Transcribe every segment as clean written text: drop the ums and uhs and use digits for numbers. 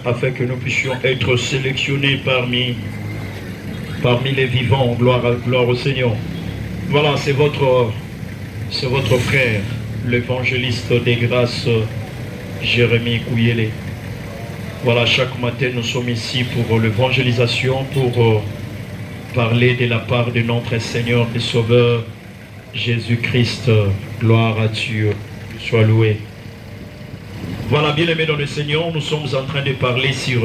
afin que nous puissions être sélectionnés parmi les vivants. Gloire au Seigneur. Voilà, c'est votre frère, l'évangéliste des grâces, Jérémie Kouyele. Voilà, chaque matin nous sommes ici pour l'évangélisation, pour parler de la part de notre Seigneur et Sauveur Jésus-Christ. Gloire à Dieu, sois loué. Voilà, bien-aimés dans le Seigneur, nous sommes en train de parler sur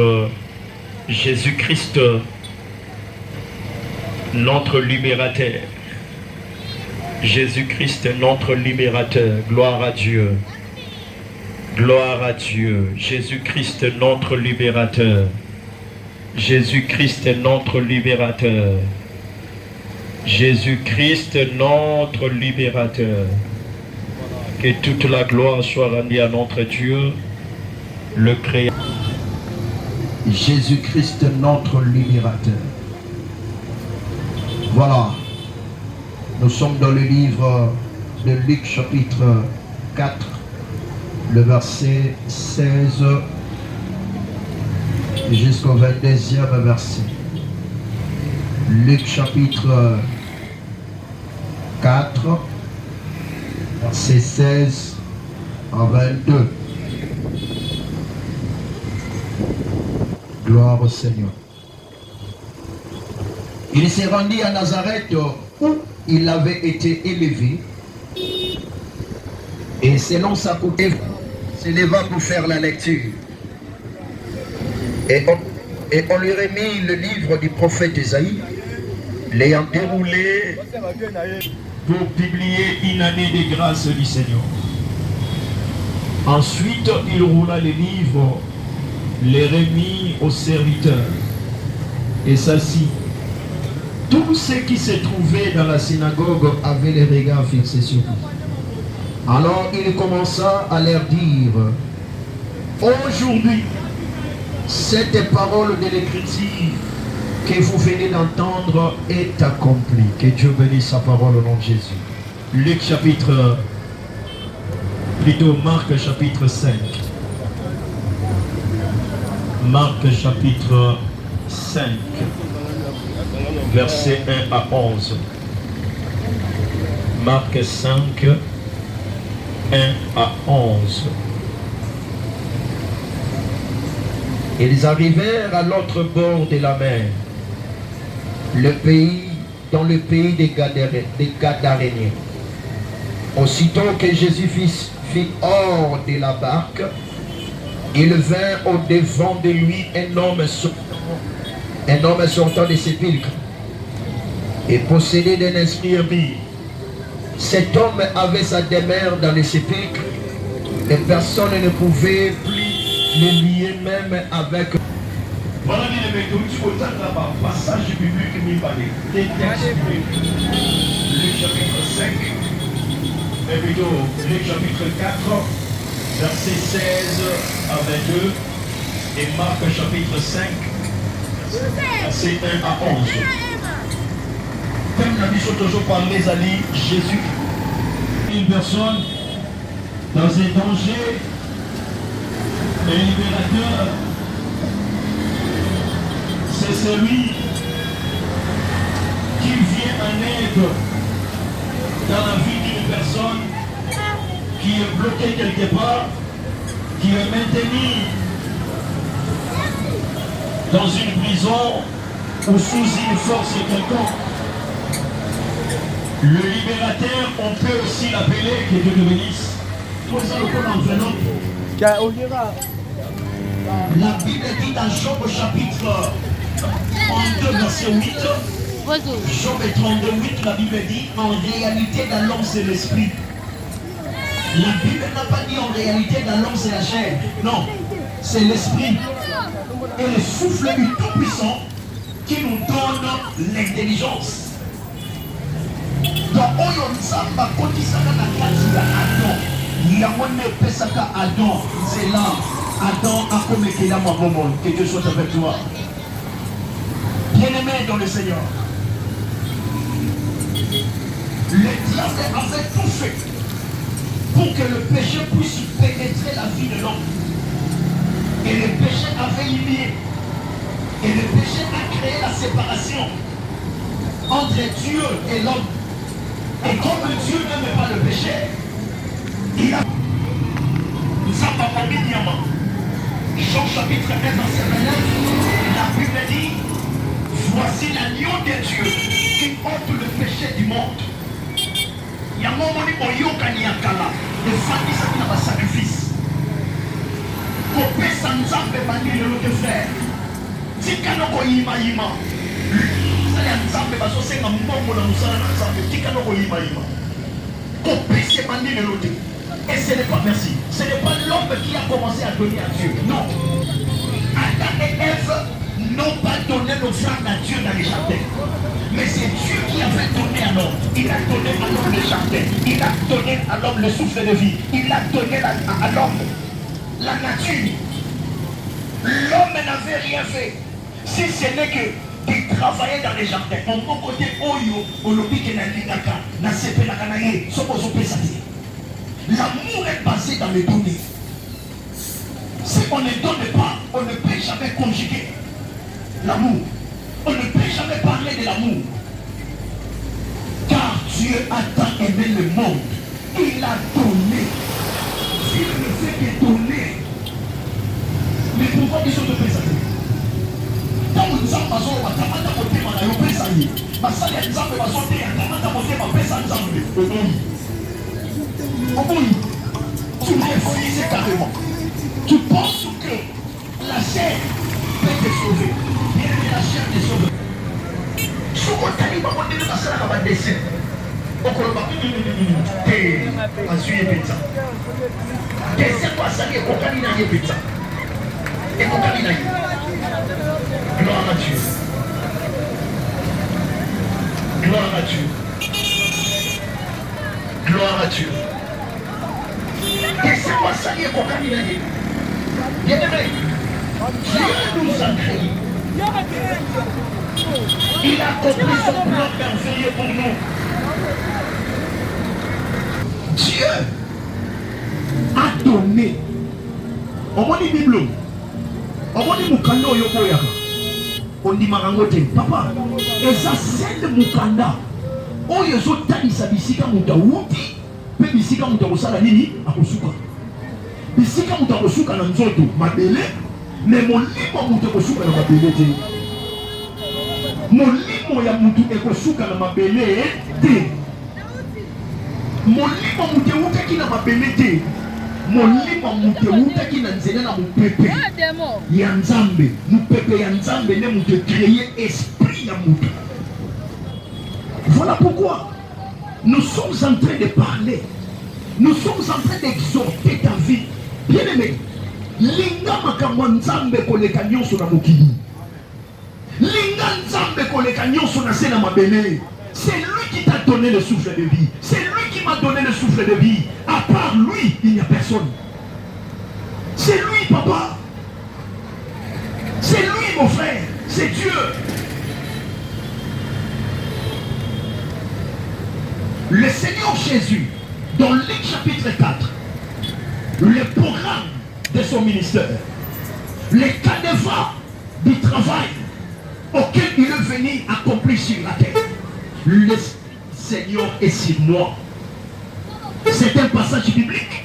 Jésus-Christ, notre libérateur. Jésus-Christ, notre libérateur. Gloire à Dieu. Gloire à Dieu. Jésus-Christ, notre libérateur. Jésus-Christ, notre libérateur. Jésus-Christ, notre libérateur. Que toute la gloire soit rendue à notre Dieu, le Créateur. Jésus-Christ, notre libérateur. Voilà. Nous sommes dans le livre de Luc chapitre 4, le verset 16 jusqu'au 22e verset. Luc chapitre 4, verset 16 à 22. Gloire au Seigneur. Il s'est rendu à Nazareth où il avait été élevé, et selon sa coutume, s'éleva pour faire la lecture. Et on lui remet le livre du prophète Isaïe, l'ayant déroulé pour publier une année de grâce du Seigneur. Ensuite, il roula les livres, les remit aux serviteurs et s'assit. Tous ceux qui se trouvaient dans la synagogue avaient les regards fixés sur lui. Alors il commença à leur dire: aujourd'hui, cette parole de l'Écriture que vous venez d'entendre est accomplie. Que Dieu bénisse sa parole au nom de Jésus. Luc chapitre, plutôt Marc chapitre 5. Marc chapitre 5. Versets 1 à 11. Marc 5, 1 à 11. Ils arrivèrent à l'autre bord de la mer, dans le pays des Gadaréniens. Aussitôt que Jésus fit hors de la barque, il vint au devant de lui un homme sortant des sépulcres et possédé d'un esprit impie. Cet homme avait sa demeure dans les sépulcres et personne ne pouvait plus le lier même avec. Voilà le passage biblique mis par les textes. Luc chapitre 5, et plutôt Luc chapitre 4, verset 16 à 22, et Marc chapitre 5, verset 1 à 11. Comme la mission toujours parlé, Ali, Jésus, une personne dans un danger, un libérateur, c'est celui qui vient en aide dans la vie d'une personne qui est bloquée quelque part, qui est maintenue dans une prison ou sous une force quelconque. Le libérateur, on peut aussi l'appeler, que Dieu te bénisse. La Bible dit dans Job chapitre 32, verset 8, Job 32, 8, la Bible dit, en réalité dans l'homme c'est l'esprit. La Bible n'a pas dit en réalité dans l'homme c'est la chair. Non, c'est l'esprit. Et le souffle du Tout-Puissant qui nous donne l'intelligence. Donc, oyo nzamba kotisaka na kati ya Adam. Yango ne pesaka Adam. C'est là. Adam a commetté la mort. Que Dieu soit avec toi. Bien-aimé dans le Seigneur. Le diable avait tout fait pour que le péché puisse pénétrer la vie de l'homme. Et le péché avait humilié. Et le péché a créé la séparation entre Dieu et l'homme. Et comme Dieu n'aime pas le péché, il a... Jean chapitre 1 verset 29, la Bible dit, voici l'agneau de Dieu qui ôte le péché du monde. Il y a un moment où il y a des familles qui ont un sacrifice. Kopé sans Nzambe bandi le frère. Tika no ko yima yima. Sali Nzambe baso senga mbongo na musala na Nzambe. Tika no ko yima yima. Kopé c'est bandi le loté. Et ce n'est pas, merci, ce n'est pas l'homme qui a commencé à donner à Dieu. Non. Adam et Ève n'ont pas donné l'offrande à Dieu dans les jardins. Mais c'est Dieu qui avait donné à l'homme. Il a donné à l'homme les jardins. Il a donné à l'homme le souffle de vie. Il a donné à l'homme la nature. L'homme n'avait rien fait. Si ce n'est que il travaillait dans les jardins. En mon côté, Oyo, Olobike na Ligaka, na Sepe na Kanaye, Sobozo Pesati. L'amour est basé dans les données. Si on ne donne pas, on ne peut jamais conjuguer l'amour. On ne peut jamais parler de l'amour. Car Dieu a tant aimé le monde. Il a donné. S'il ne fait que donner, mais pourquoi ils sont de présenter? Quand nous sommes à Zoro, Tamata Moté, Manayo Pesani, Masaya Nzambe, Mazote, Tamata Moté, Mapesa Nzambe. Oui, tu réfléchis carrément. Tu penses que la chair peut te sauver. Bien que la chair te sauve. Si on t'a dit, on dit que ça va descendre. On va dire, Azui et Pizza. Qu'est-ce que ça dit? Kokanina et Pizza. Et Kokanina. Gloire à Dieu. Gloire à Dieu. Gloire à Dieu. Qu'est-ce que ça dit? Kokanina. Bien aimé. Dieu nous a créés. Il a accompli son plan merveilleux pour nous. Dieu a donné. On dit Bible. On dit Mukanda Yoboyaka. On dit Marangote. Papa, et ça c'est le Mukanda. Oh, il y a des gens qui ont dit Wuti. Mais bisika muta kosala nini akosuka. Bisika muta kosuka na nzoto mabele. Mais molimo muta kosuka na mabele te. Molimo ya mutu ekosuka na mabele te. Molimo mutu utaki na mabele te. Molimo mutu utaki na nzela na mupepe. Ya Nzambe, mupepe ya Nzambe ne mutu créer esprit ya mutu. Voilà pourquoi nous sommes en train de parler. Nous sommes en train d'exhorter ta vie. Bien aimé, linga makamwa Nzambe koleka nyonso na mokili. Linga Nzambe koleka nyonso na se na mabele. C'est lui qui t'a donné le souffle de vie. C'est lui qui m'a donné le souffle de vie. À part lui, il n'y a personne. C'est lui, papa. C'est lui, mon frère. C'est Dieu. Le Seigneur Jésus, dans Luc chapitre 4, le programme de son ministère, les canevas du travail auquel il est venu accomplir sur la terre. Le Seigneur est sur moi. C'est un passage biblique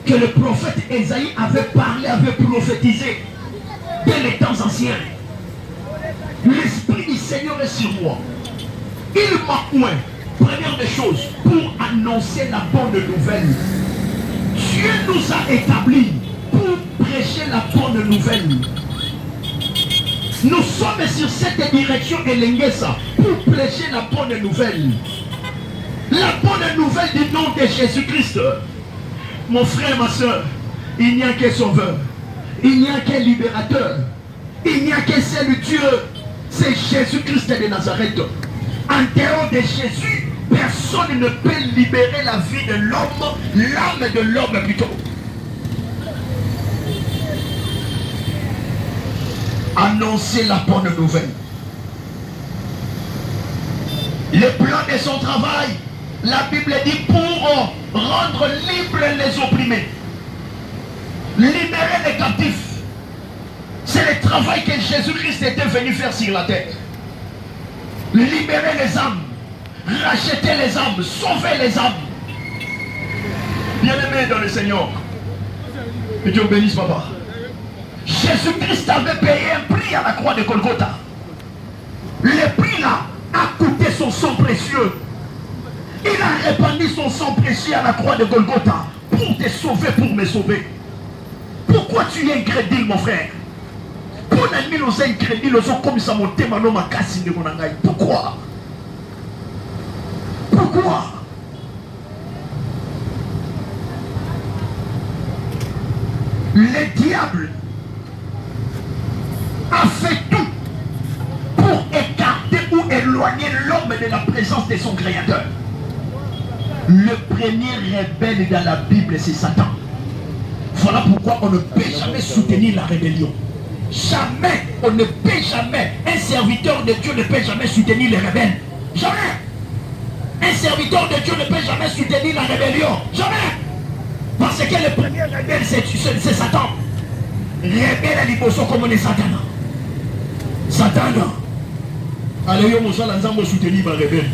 que le prophète Ésaïe avait parlé, avait prophétisé dès les temps anciens. L'Esprit du Seigneur est sur moi. Il m'a oint. Première des choses, pour annoncer la bonne nouvelle. Dieu nous a établis pour prêcher la bonne nouvelle. Nous sommes sur cette direction Elengesa pour prêcher la bonne nouvelle. La bonne nouvelle du nom de Jésus-Christ. Mon frère, ma soeur, il n'y a qu'un sauveur. Il n'y a qu'un libérateur. Il n'y a qu'un seul Dieu. C'est Jésus-Christ de Nazareth. En dehors de Jésus, personne ne peut libérer la vie de l'homme, l'âme de l'homme plutôt. Annoncer la bonne nouvelle. Le plan de son travail, la Bible dit pour rendre libres les opprimés, libérer les captifs, C'est le travail que Jésus-Christ était venu faire sur la terre. Libérer les âmes, racheter les âmes, sauver les âmes. Bien-aimés dans le Seigneur, que Dieu bénisse, papa. Jésus-Christ avait payé un prix à la croix de Golgotha. Le prix là a coûté son sang précieux. Il a répandu son sang précieux à la croix de Golgotha pour te sauver, pour me sauver. Pourquoi tu es incrédule, mon frère? Pourquoi? Pourquoi? Le diable a fait tout pour écarter ou éloigner l'homme de la présence de son Créateur. Le premier rebelle dans la Bible, c'est Satan. Voilà pourquoi on ne peut jamais soutenir la rébellion. Jamais, on ne peut jamais, un serviteur de Dieu ne peut jamais soutenir les rebelles. Jamais. Un serviteur de Dieu ne peut jamais soutenir la rébellion. Jamais. Parce que le premier rebelle, c'est Satan. Rebelle à l'hyposo comme on est Satan. Satan. Allez, on va l'ensemble soutenir les rebelles.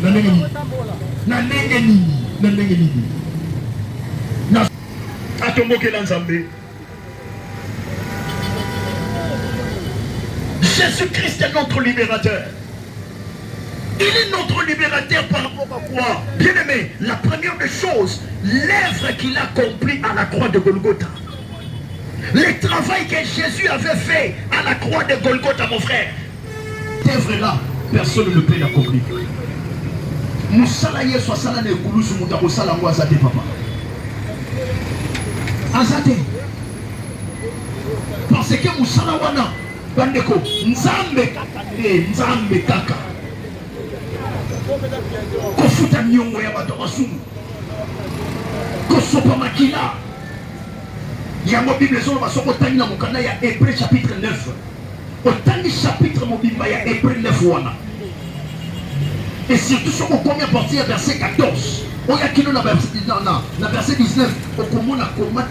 Jésus-Christ est notre libérateur. Il est notre libérateur par rapport à quoi? Bien aimé, la première des choses, l'œuvre qu'il a accomplie à la croix de Golgotha. Le travail que Jésus avait fait à la croix de Golgotha, mon frère. Cette œuvre-là, personne ne peut l'accomplir. Moussala Yesu asala ne kulusu mutako sala ngo azate papa. Azate. Parce que Moussala wana bandeko nzambe kaka. Kofuta nyongo ya bato basumu. Kosopa makila. Yango Bible zo basoko tangi na mukanda ya Hébreux chapitre 9. Otangi chapitre mobimba ya Hébreux 9 wana. Et surtout sur le premier partie, verset 14. On y a qui nous dans verset 19. Au comment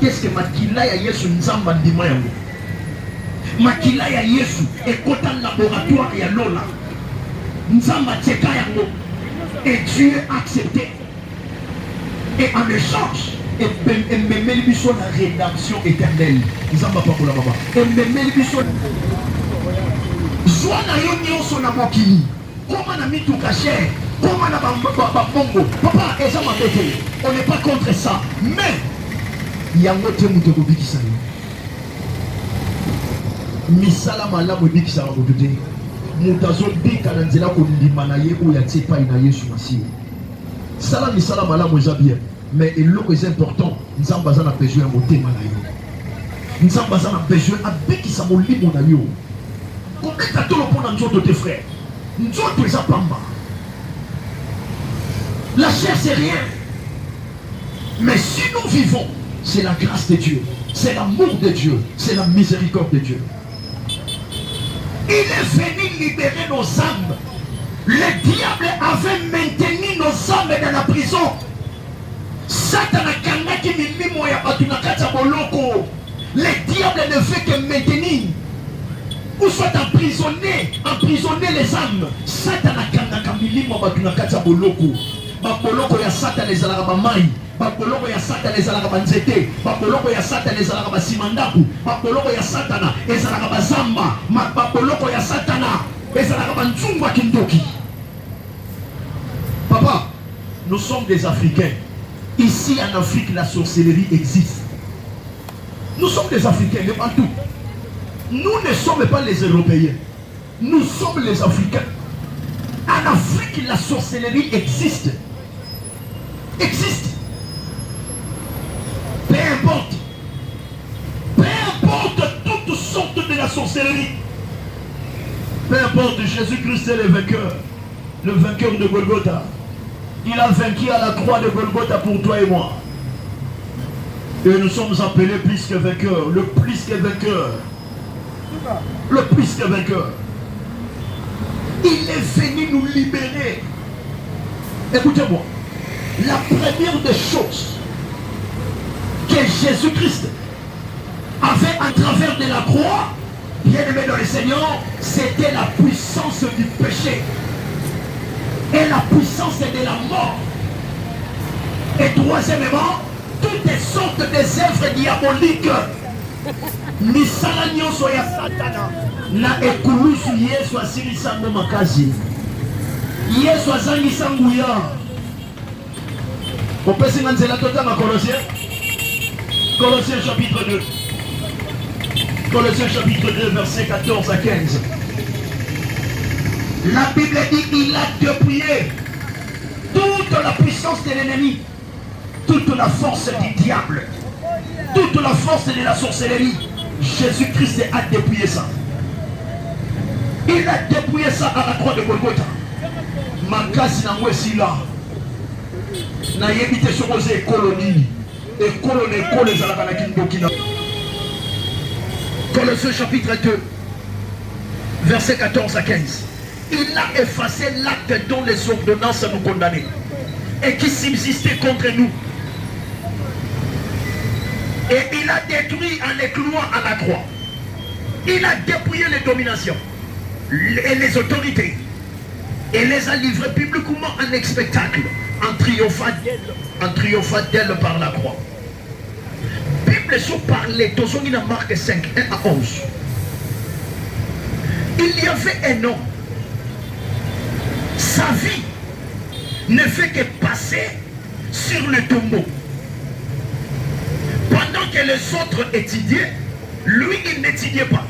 est-ce que Makila ya Yesu Nzamba ndima yango. Makila ya Yesu est côté laboratoire ya Lola. Nzamba tcheka yango. Et Dieu a accepté. Et en échange, et même la rédemption éternelle. Nzamba pas pour la baba. Et même Joie na yo nyonso na mokili. Comment na mitu caché, comment na bongo, papa, on n'est pas contre ça, mais il y a un autre mot de bikisa. Misala malamu bikisa wa boudé. Mutazo bika na nzela ko ndimana ye o ya tsepa ina Yesu masiyo. Sala misala malamu za bien, mais il est important, nzamba za na besoin motema na yo. Nzamba za na besoin abikisa molimo na yo. Comment tu as pour nzoto tes frères? La chair c'est rien. Mais si nous vivons, c'est la grâce de Dieu, c'est l'amour de Dieu, c'est la miséricorde de Dieu. Il est venu libérer nos âmes. Le diable avait maintenu nos âmes dans la prison. Satan a kangaki milimo ya batu na kati ya boloko. Le diable ne fait que maintenir. Ou soit emprisonner les âmes. Satan a kangaka milimo batu na kati ya boloko. Baboloko ya Satan les alaka mai. Baboloko ya Satan les alaka banzete. Baboloko ya Satan les alaka basimandaku. Baboloko ya Satan les alaka bazamba. Baboloko ya Satan les alaka banzumba kindoki. Papa, nous sommes des Africains. Ici en Afrique, la sorcellerie existe. Nous sommes des Africains, les Bantous. Nous ne sommes pas les Européens. Nous sommes les Africains. En Afrique, la sorcellerie existe. Existe. Peu importe. Peu importe toutes sortes de la sorcellerie. Peu importe, Jésus-Christ est le vainqueur de Golgotha. Il a vaincu à la croix de Golgotha pour toi et moi. Et nous sommes appelés plus que vainqueurs. Le plus que vainqueur. Le plus que vainqueur. Il est venu nous libérer. Écoutez-moi. La première des choses que Jésus-Christ a fait à travers de la croix, bien Bien-aimé dans le Seigneur, c'était la puissance du péché et la puissance de la mort. Et troisièmement, toutes les sortes des œuvres diaboliques. Misala nyonso ya Satana na ekulusu Yesu asilisa ngo makasi. Yesu azangisa nguya. Opesi nganzela totanga Colossiens. Colossiens chapitre 2. Colossiens chapitre 2 versets 14 à 15. La Bible dit qu'il a dépouillé toute la puissance de l'ennemi, toute la force du diable, toute la force de la sorcellerie. Jésus-Christ a dépouillé ça. Il a dépouillé ça à la croix de Golgotha. Makasi na mwesi là. Na yebite sokoze colonie. Et colonie ezalaka na kindokina. Colossiens chapitre 2, versets 14 à 15. Il a effacé l'acte dont les ordonnances nous condamnaient et qui subsistait contre nous. Et il a détruit en les clouant à la croix. Il a dépouillé les dominations et les autorités et les a livrés publiquement en spectacle, en triomphant d'elle par la croix. Bible sur parler, Tozongi na Marc 5, 1 à 11. Il y avait un homme. Sa vie ne fait que passer sur le tombeau. Pendant que les autres étudiaient, lui il n'étudiait pas.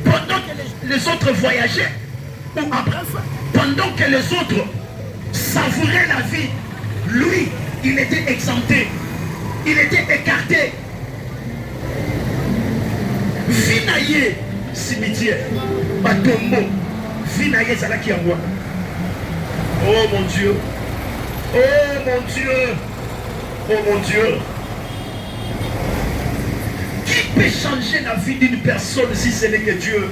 Pendant que les autres voyageaient, ou bref, pendant que les autres savouraient la vie, lui il était exempté, il était écarté. Vinaye cimetière, batombo, vinaye zalaki yango. Oh mon Dieu, oh mon Dieu, oh mon Dieu. Qui peut changer la vie d'une personne si ce n'est que Dieu?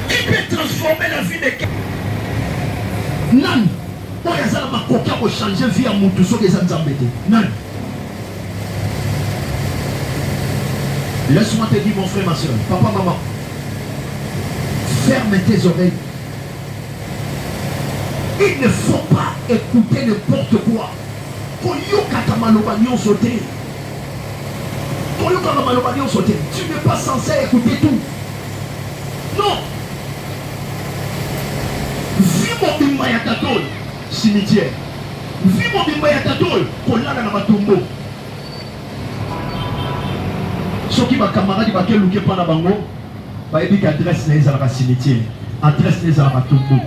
Qui peut transformer la vie de quelqu'un? Nan, pour les gens qui ont changé la vie à mon tout ce qu'ils ont embêté. Nan. Laisse-moi te dire mon frère, ma soeur, papa, maman, ferme tes oreilles. Il ne faut pas écouter n'importe quoi. Tu n'es pas censé écouter tout. Non. Vis mon bimba ya tatol, cimetière. Vis mon bimba ya tatol, kolala na matumbo. Soki ba camarade ba keluke pa na bango, ba ebi adresse na ezala ka cimetière, adresse na ezala ka matumbo.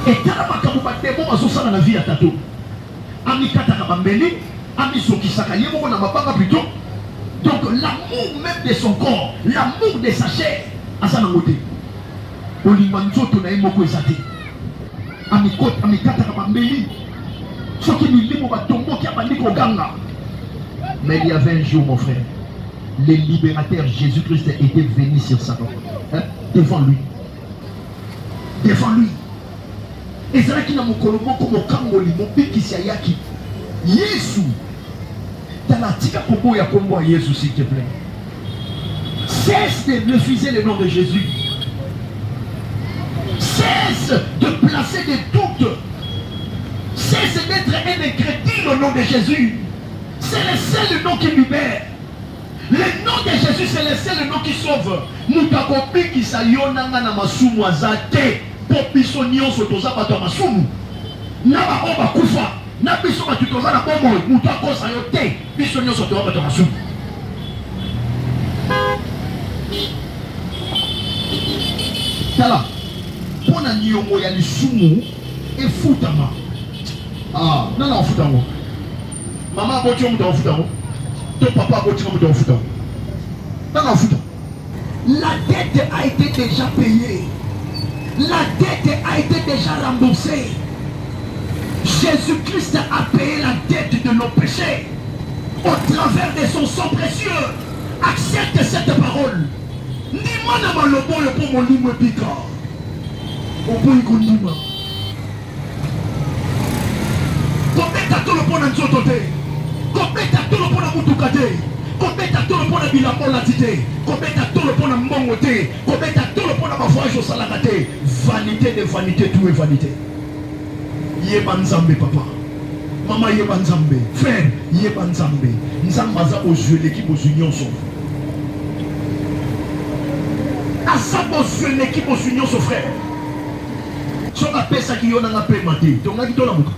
Et tala makambo ba demo bazosala na vie ya tato. Ami kataka bambeli, ami sokisaka ye moko na mabanga plutôt. Donc l'amour même de son corps, l'amour de sa chair, asa na ngote. Olimanzoto na ye moko ezate. Ami kataka bambeli. Soki milimo ba tombo ki abandi ko ganga. Mais il y avait un jour, mon frère, le libérateur Jésus-Christ était venu sur sa porte, hein, devant lui. Devant lui. Et c'est là qu'il a mon colombo comme au Kangoli, mon bikisi ayaki. Jésus. Dans la tika popo ya kombo à Jésus, s'il te plaît. Cesse de refuser le nom de Jésus. Cesse de placer des doutes. Cesse d'être un incrédule au nom de Jésus. C'est le seul nom qui libère. Le nom de Jésus, c'est le seul nom qui sauve. Mutakopi qui sayonanga na masumu azate. Popiso nyonso toza bato masumu. Na ba oba kufa. Na biso ba tutoza na bomo. Mutakosa yote. Biso nyonso toza bato masumu. Tala. Pona nyongo ya lisumu efutama. Ah, non, futama. Maman a beau dans le ton papa a beau dans le foot. La dette a été déjà payée. La dette a été déjà remboursée. Jésus-Christ a payé la dette de nos péchés au travers de son sang précieux. Accepte cette parole. Nimana malobo le pour mon limo pika. Au bout du nima. Complète tout le pont en sototé. Complète tout le pont en mutukate. Kobeta tolo pona bilamba latite, kobeta tolo pona mbongo te, kobeta tolo pona voyage au salagate. Vanité de vanité, tout est vanité. Yeba Nzambe papa. Maman yeba Nzambe. Frère, yeba Nzambe. Nzamba za ozwe l'équipe aux unions sont. Asaba ozwe l'équipe aux unions sont frère. Si on appelle ça qui y en a un peu maté, donc on a dit dans la boucle.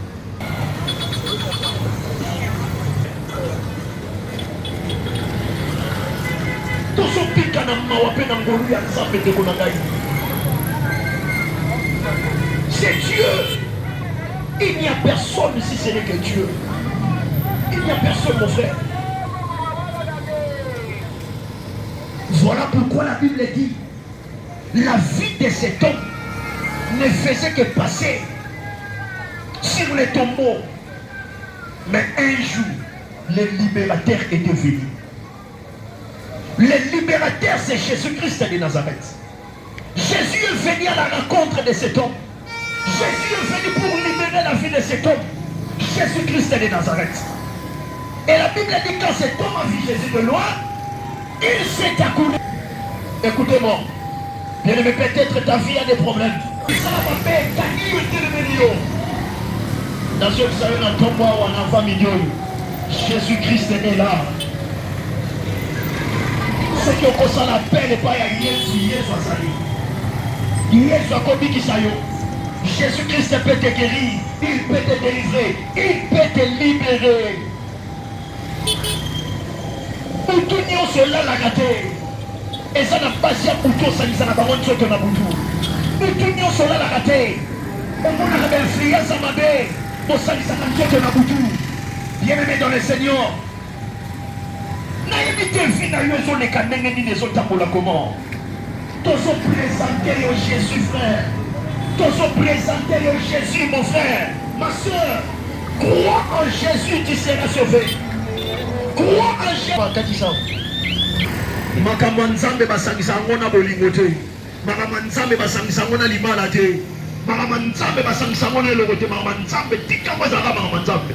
C'est Dieu. Il n'y a personne si ce n'est que Dieu. Il n'y a personne, mon frère. Voilà pourquoi la Bible dit, la vie de cet homme ne faisait que passer sur les tombeaux. Mais un jour, le libérateur est devenu. Le libérateur, c'est Jésus-Christ de Nazareth. Jésus est venu à la rencontre de cet homme. Jésus est venu pour libérer la vie de cet homme. Jésus-Christ de Nazareth. Et la Bible dit quand cet homme a vu Jésus de loin, il s'est accoudé. Écoutez-moi. Bien aimé, peut-être ta vie a des problèmes. Dans ce que vous savez, dans ton bois ou en enfant milieu, Jésus-Christ est là. Ce qui ont causé la paix n'est pas à Jésus à Sali. Jésus a commis qui ça y Jésus-Christ peut te guérir, il peut te délivrer, il peut te libérer. Pour tout le monde, cela l'a gâté. Et ça n'a pas si à Poutou, ça n'a pas de chose que na Poutou. Pour tout le monde, cela l'a gâté. Au monde, on a influence à ma bête. Pour ça, ça n'a pas de chose que na Poutou. Bien aimé dans le Seigneur. Naïmité vie na yo zo les kanenge ni les autres tabola comment. Tozo présenter au Jésus frère. Tozo présenter au Jésus mon frère. Ma soeur, crois en Jésus, tu seras sauvé. Crois en Jésus. Katisa. Makambo nzambe basangisa ngona bolingo te. Makambo nzambe basangisa ngona limala te. Makambo nzambe basangisa ngona eloko te. Makambo nzambe tika bazaka makambo nzambe.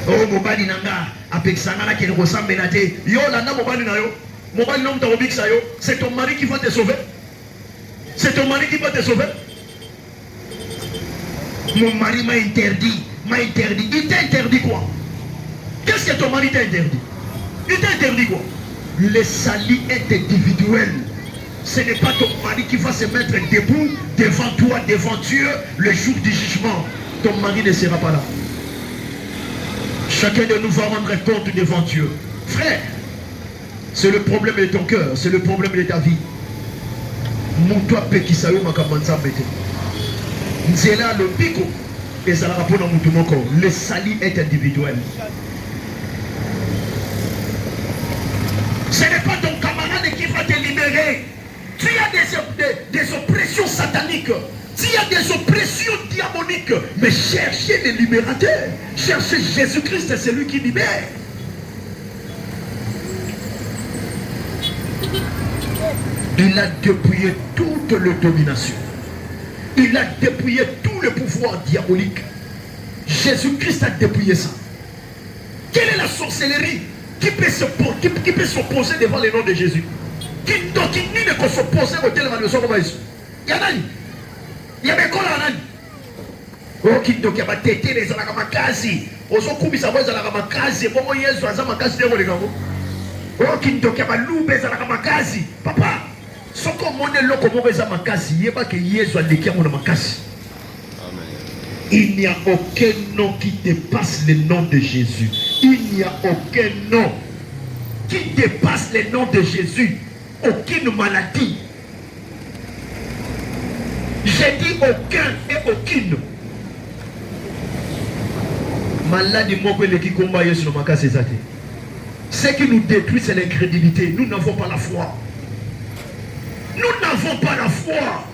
Oh mobali nanga apexanga na kene kosambela te yo landa mobali na yo mobali no mtako bikisa yo c'est ton mari qui va te sauver c'est ton mari qui va te sauver mon mari m'a interdit il t'a interdit quoi qu'est-ce que ton mari t'a interdit il t'a interdit quoi le salut est individuel ce n'est pas ton mari qui va se mettre debout devant toi devant Dieu le jour du jugement ton mari ne sera pas là. Chacun de nous va rendre compte devant Dieu. Frère, c'est le problème de ton cœur, c'est le problème de ta vie. Moutoua pekisayo makamanza bete. Nzela le pico et ça la rapporte dans moutoumoko. Le salut est individuel. Ce n'est pas ton camarade qui va te libérer. Tu as des oppressions sataniques. S'il y a des oppressions diaboliques, mais cherchez les libérateurs. Cherchez Jésus-Christ, c'est lui qui libère. Il a dépouillé toute la domination. Il a dépouillé tout le pouvoir diabolique. Jésus-Christ a dépouillé ça. Quelle est la sorcellerie qui peut s'opposer devant le nom de Jésus? Qui ne peut s'opposer au tel de son romaïs? Il y en a. Il y a des cols en âne. Oh, qui donc y a des tétés, les alakamakazi. Oso kubi sa voix alakamakazi. Bon, yesu azamakasi de molegango. Oh, qui donc y a des loups, les alakamakazi. Papa, ce qu'on monte là comme les alakamakazi, il n'y a pas que yesu a déclaré mon amakasi. Il n'y a aucun nom qui dépasse le nom de Jésus. Il n'y a aucun nom qui dépasse le nom de Jésus. Aucune maladie. J'ai dit aucun et aucune. Maladie, ce qui nous détruit, c'est l'incrédulité. Nous n'avons pas la foi. Nous n'avons pas la foi.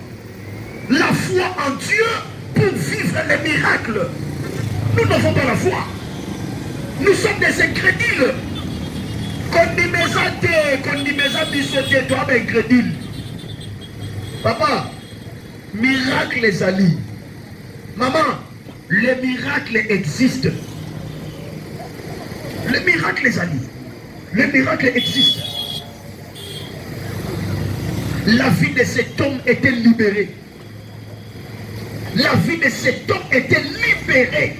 La foi en Dieu pour vivre les miracles. Nous n'avons pas la foi. Nous sommes des incrédules. Toi, incrédule. Papa, miracle les alliés. Maman, les miracles existent. Le miracle, les amis, le miracle existe. La vie de cet homme était libérée. La vie de cet homme était libérée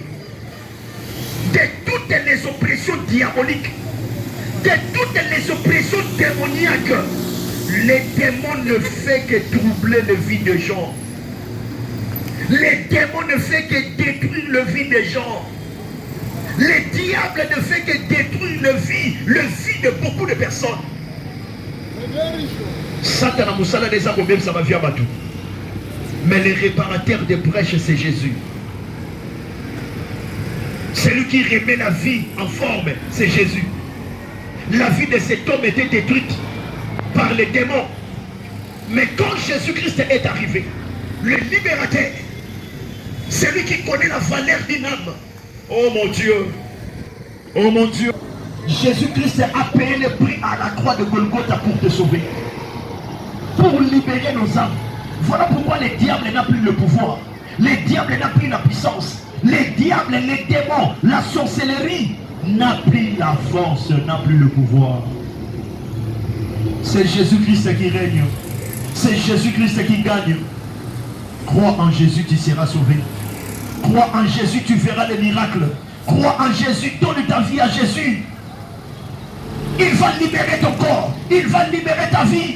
de toutes les oppressions diaboliques, de toutes les oppressions démoniaques. Les démons ne font que troubler la vie des gens. Les démons ne font que détruire la vie des gens. Les diables ne font que détruire la vie de beaucoup de personnes. Satan a moussala des âmes, même ça va via Batou. Mais le réparateur des brèches, c'est Jésus. Celui qui remet la vie en forme, c'est Jésus. La vie de cet homme était détruite par les démons. Mais quand Jésus-Christ est arrivé, le libérateur, celui qui connaît la valeur d'une âme, oh mon Dieu, oh mon Dieu, Jésus-Christ a payé le prix à la croix de Golgotha pour te sauver, pour libérer nos âmes. Voilà pourquoi les diables n'ont plus le pouvoir, les diables n'ont plus la puissance, les diables, les démons, la sorcellerie n'a plus la force, n'a plus le pouvoir. C'est Jésus-Christ qui règne, c'est Jésus-Christ qui gagne. Crois en Jésus, tu seras sauvé. Crois en Jésus, tu verras les miracles. Crois en Jésus, donne ta vie à Jésus. Il va libérer ton corps, il va libérer ta vie.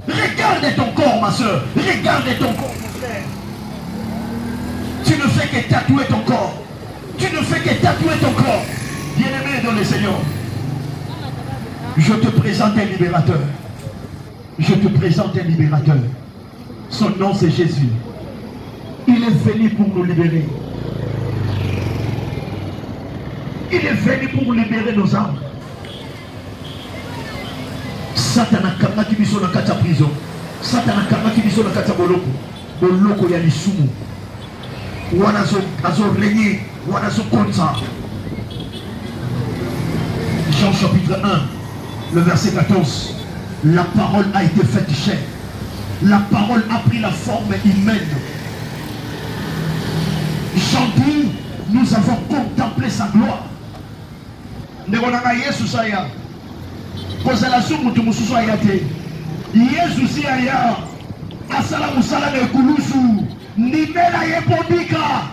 Regarde ton corps, ma soeur. Regarde ton corps, mon frère. Tu ne fais que tatouer ton corps. Tu ne fais que tatouer ton corps. Bien-aimé dans le Seigneur, je te présente un libérateur. Je te présente un libérateur. Son nom, c'est Jésus. Il est venu pour nous libérer. Il est venu pour libérer nos âmes. Satan a kamaki biso na kati ya prison. Satan a kamaki biso na kati ya boloko. Boloko ya lisumu. Wana azo régner, wana azo konza. Jean chapitre 1, le verset 14. La parole a été faite chair. La parole a pris la forme humaine. Jean dit, nous avons contemplé sa gloire. Ndekona Yesu saya. Kozala sumu mususu ayate. Yesu si aya. Asala musala na ekulusu. Ndimela yepobika.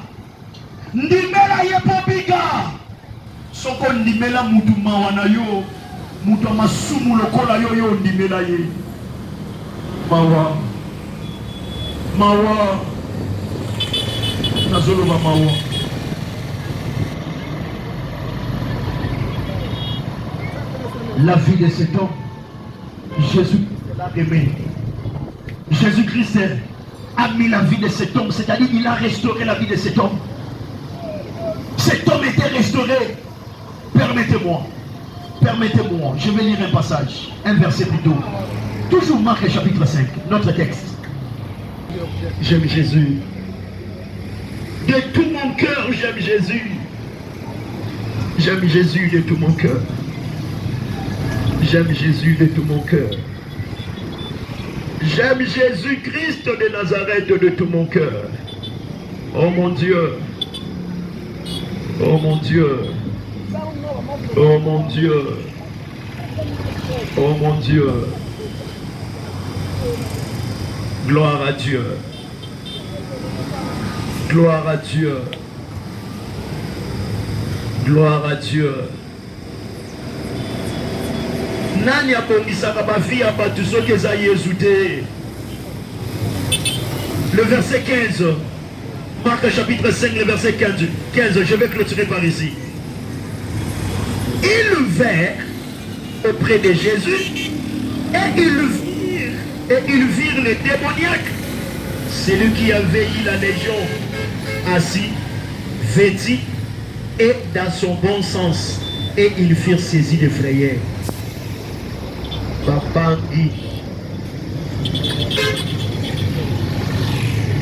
Ndimela yepobika. Soko ndimela mutu mawana yo. Mutu masumu lokola yo yo ndimela ye. Mawa. Mawa. Nazoloba mawa. La vie de cet homme, Jésus l'a aimé. Jésus-Christ a mis la vie de cet homme, c'est-à-dire il a restauré la vie de cet homme. Cet homme était restauré. Permettez-moi, je vais lire un passage, un verset plutôt. Toujours Marc chapitre 5, notre texte. J'aime Jésus. De tout mon cœur, j'aime Jésus. J'aime Jésus de tout mon cœur. J'aime Jésus de tout mon cœur. J'aime Jésus-Christ de Nazareth de tout mon cœur. Oh mon Dieu. Oh mon Dieu. Oh mon Dieu. Oh mon Dieu. Gloire à Dieu. Gloire à Dieu. Gloire à Dieu. Nani abongisaka bavi ya batu soki eza Yesu te. Le verset 15. Marc chapitre 5, le verset 15. Je vais clôturer par ici. Ils vinrent auprès de Jésus et ils virent les démoniaques. Celui qui avait eu la légion assis, vêtu et dans son bon sens. Et ils furent saisis de frayeur. Babangi.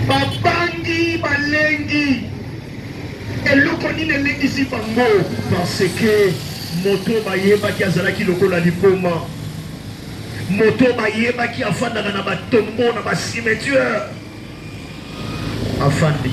Babangi balengi. Et le koni ne lengisi bango parce que moto bayeba ki azalaki lokola lipoma. Moto bayeba ki afandaka na batombo na basimetiere. Afandi.